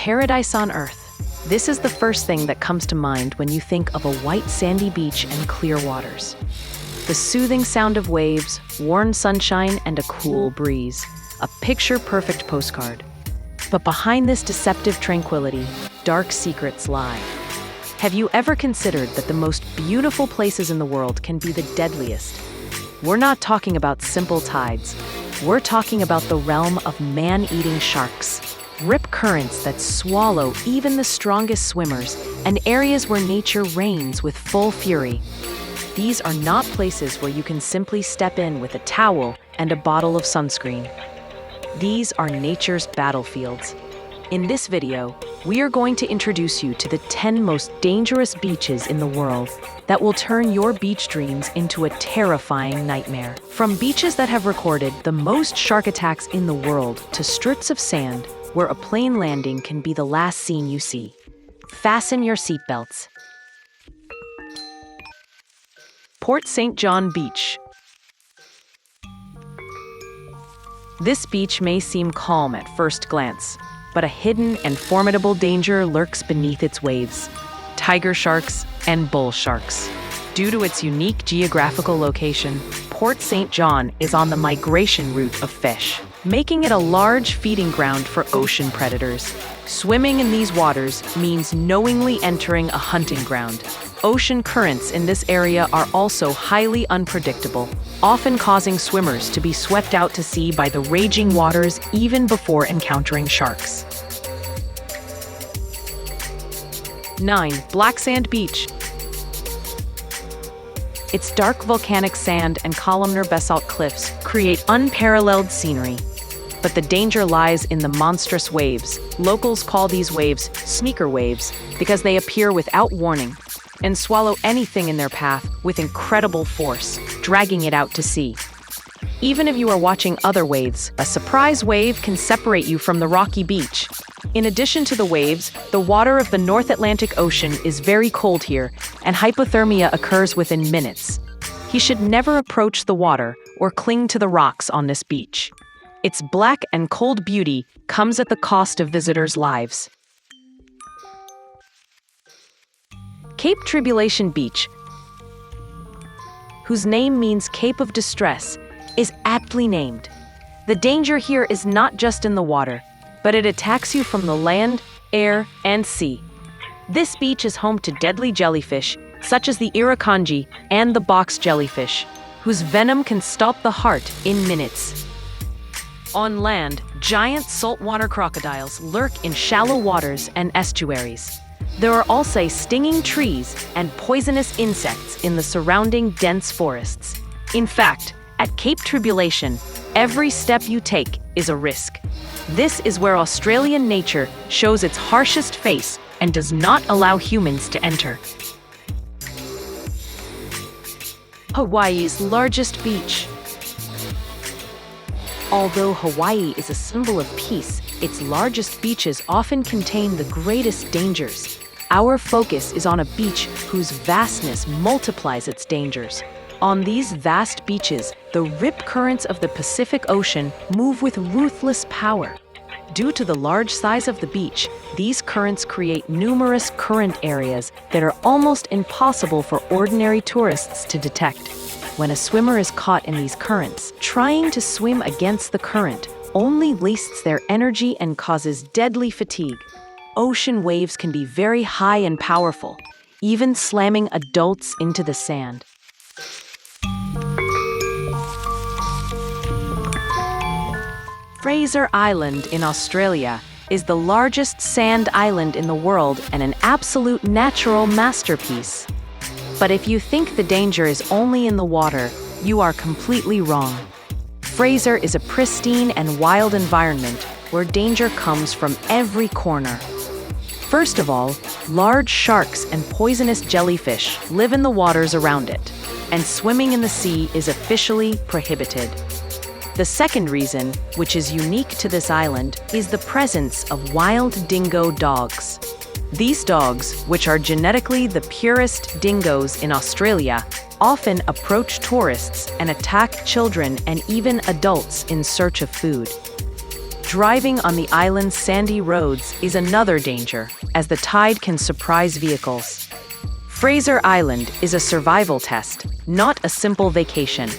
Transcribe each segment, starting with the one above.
paradise on earth. This is the first thing that comes to mind when you think of a white sandy beach and clear waters. The soothing sound of waves, warm sunshine, and a cool breeze. A picture-perfect postcard. But behind this deceptive tranquility, dark secrets lie. Have you ever considered that the most beautiful places in the world can be the deadliest? We're not talking about simple tides. We're talking about the realm of man-eating sharks. Rip currents that swallow even the strongest swimmers, and areas where nature reigns with full fury. These are not places where you can simply step in with a towel and a bottle of sunscreen. These are nature's battlefields. In this video, we are going to introduce you to the 10 most dangerous beaches in the world that will turn your beach dreams into a terrifying nightmare. From beaches that have recorded the most shark attacks in the world to strips of sand where a plane landing can be the last scene you see. Fasten your seatbelts. Port St. John Beach. This beach may seem calm at first glance, but a hidden and formidable danger lurks beneath its waves. Tiger sharks and bull sharks. Due to its unique geographical location, Port St. John is on the migration route of fish, making it a large feeding ground for ocean predators. Swimming in these waters means knowingly entering a hunting ground. Ocean currents in this area are also highly unpredictable, often causing swimmers to be swept out to sea by the raging waters even before encountering sharks. 9. Black Sand Beach. Its dark volcanic sand and columnar basalt cliffs create unparalleled scenery. But the danger lies in the monstrous waves. Locals call these waves sneaker waves because they appear without warning and swallow anything in their path with incredible force, dragging it out to sea. Even if you are watching other waves, a surprise wave can separate you from the rocky beach. In addition to the waves, the water of the North Atlantic Ocean is very cold here, and hypothermia occurs within minutes. You should never approach the water or cling to the rocks on this beach. Its black and cold beauty comes at the cost of visitors' lives. Cape Tribulation Beach, whose name means Cape of Distress, is aptly named. The danger here is not just in the water, but it attacks you from the land, air, and sea. This beach is home to deadly jellyfish, such as the irukandji and the box jellyfish, whose venom can stop the heart in minutes. On land, giant saltwater crocodiles lurk in shallow waters and estuaries. There are also stinging trees and poisonous insects in the surrounding dense forests. In fact, at Cape Tribulation, every step you take is a risk. This is where Australian nature shows its harshest face and does not allow humans to enter. Hawaii's largest beach. Although Hawaii is a symbol of peace, its largest beaches often contain the greatest dangers. Our focus is on a beach whose vastness multiplies its dangers. On these vast beaches, the rip currents of the Pacific Ocean move with ruthless power. Due to the large size of the beach, these currents create numerous current areas that are almost impossible for ordinary tourists to detect. When a swimmer is caught in these currents, trying to swim against the current only wastes their energy and causes deadly fatigue. Ocean waves can be very high and powerful, even slamming adults into the sand. Fraser Island in Australia is the largest sand island in the world and an absolute natural masterpiece. But if you think the danger is only in the water, you are completely wrong. Fraser is a pristine and wild environment where danger comes from every corner. First of all, large sharks and poisonous jellyfish live in the waters around it, and swimming in the sea is officially prohibited. The second reason, which is unique to this island, is the presence of wild dingo dogs. These dogs, which are genetically the purest dingoes in Australia, often approach tourists and attack children and even adults in search of food. Driving on the island's sandy roads is another danger, as the tide can surprise vehicles. Fraser Island is a survival test, not a simple vacation.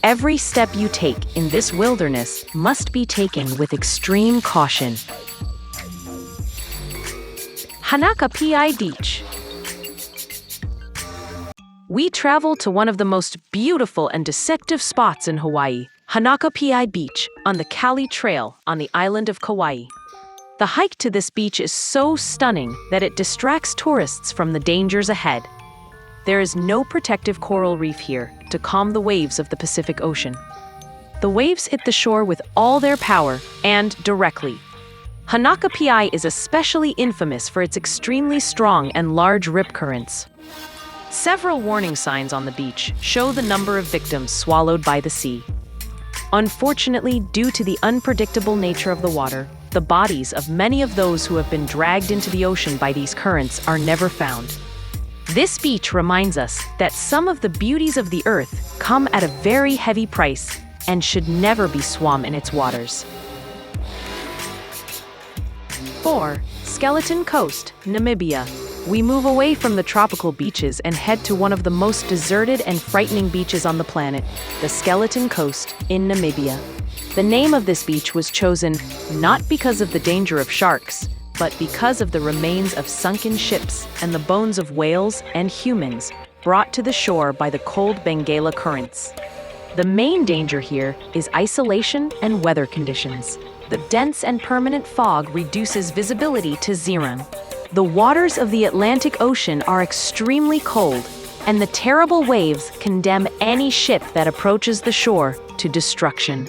Every step you take in this wilderness must be taken with extreme caution. Hanaka Beach. We travel to one of the most beautiful and deceptive spots in Hawaii, Hanaka Beach, on the Kali Trail on the island of Kauai. The hike to this beach is so stunning that it distracts tourists from the dangers ahead. There is no protective coral reef here to calm the waves of the Pacific Ocean. The waves hit the shore with all their power and directly. Hanaka is especially infamous for its extremely strong and large rip currents. Several warning signs on the beach show the number of victims swallowed by the sea. Unfortunately, due to the unpredictable nature of the water, the bodies of many of those who have been dragged into the ocean by these currents are never found. This beach reminds us that some of the beauties of the earth come at a very heavy price and should never be swum in its waters. 4. Skeleton Coast, Namibia. We move away from the tropical beaches and head to one of the most deserted and frightening beaches on the planet, the Skeleton Coast in Namibia. The name of this beach was chosen not because of the danger of sharks, but because of the remains of sunken ships and the bones of whales and humans brought to the shore by the cold Benguela currents. The main danger here is isolation and weather conditions. The dense and permanent fog reduces visibility to zero. The waters of the Atlantic Ocean are extremely cold, and the terrible waves condemn any ship that approaches the shore to destruction.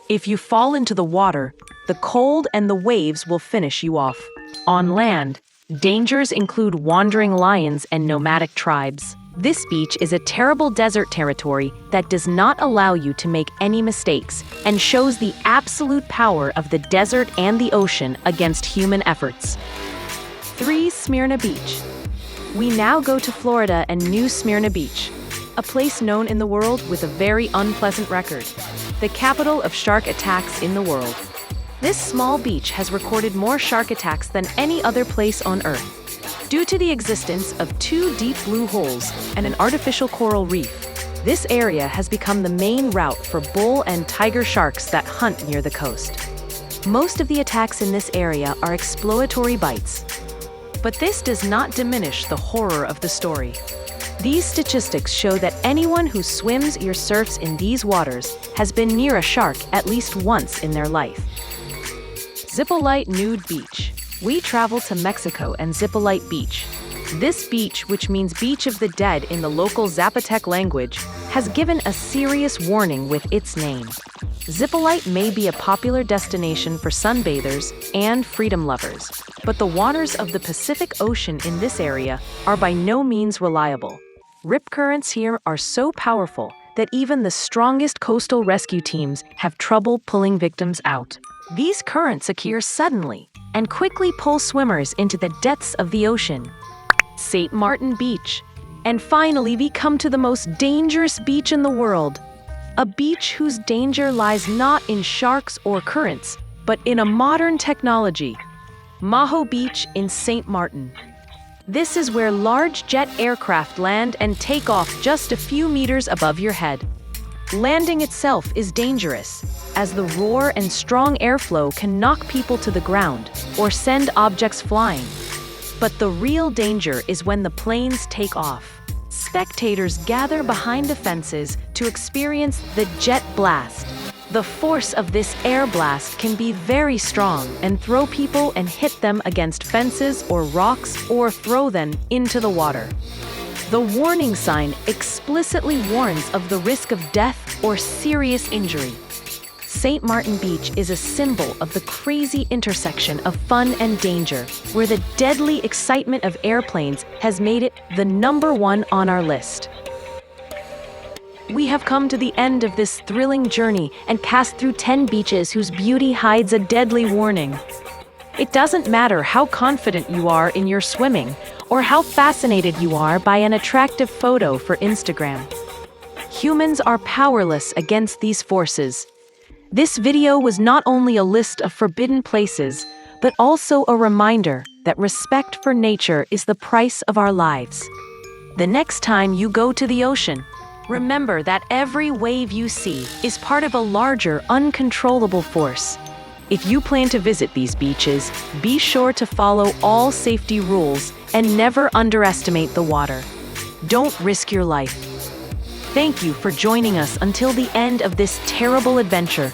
If you fall into the water, the cold and the waves will finish you off. On land, dangers include wandering lions and nomadic tribes. This beach is a terrible desert territory that does not allow you to make any mistakes and shows the absolute power of the desert and the ocean against human efforts. 3. Smyrna Beach. We now go to Florida and New Smyrna Beach, a place known in the world with a very unpleasant record, the capital of shark attacks in the world. This small beach has recorded more shark attacks than any other place on Earth. Due to the existence of 2 deep blue holes and an artificial coral reef, this area has become the main route for bull and tiger sharks that hunt near the coast. Most of the attacks in this area are exploratory bites. But this does not diminish the horror of the story. These statistics show that anyone who swims or surfs in these waters has been near a shark at least once in their life. Zippolite Nude Beach. We travel to Mexico and Zippolite Beach. This beach, which means Beach of the Dead in the local Zapotec language, has given a serious warning with its name. Zippolite may be a popular destination for sunbathers and freedom lovers, but the waters of the Pacific Ocean in this area are by no means reliable. Rip currents here are so powerful that even the strongest coastal rescue teams have trouble pulling victims out. These currents occur suddenly and quickly pull swimmers into the depths of the ocean. St. Maarten Beach. And finally, we come to the most dangerous beach in the world. A beach whose danger lies not in sharks or currents, but in a modern technology. Maho Beach in St. Maarten. This is where large jet aircraft land and take off just a few meters above your head. Landing itself is dangerous, as the roar and strong airflow can knock people to the ground or send objects flying. But the real danger is when the planes take off. Spectators gather behind the fences to experience the jet blast. The force of this air blast can be very strong and throw people and hit them against fences or rocks or throw them into the water. The warning sign explicitly warns of the risk of death or serious injury. St. Maarten Beach is a symbol of the crazy intersection of fun and danger, where the deadly excitement of airplanes has made it the #1 on our list. We have come to the end of this thrilling journey and passed through 10 beaches whose beauty hides a deadly warning. It doesn't matter how confident you are in your swimming or how fascinated you are by an attractive photo for Instagram. Humans are powerless against these forces. This video was not only a list of forbidden places, but also a reminder that respect for nature is the price of our lives. The next time you go to the ocean, remember that every wave you see is part of a larger, uncontrollable force. If you plan to visit these beaches, be sure to follow all safety rules and never underestimate the water. Don't risk your life. Thank you for joining us until the end of this terrible adventure.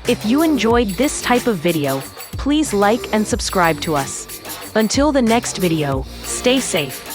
If you enjoyed this type of video, please like and subscribe to us. Until the next video, stay safe.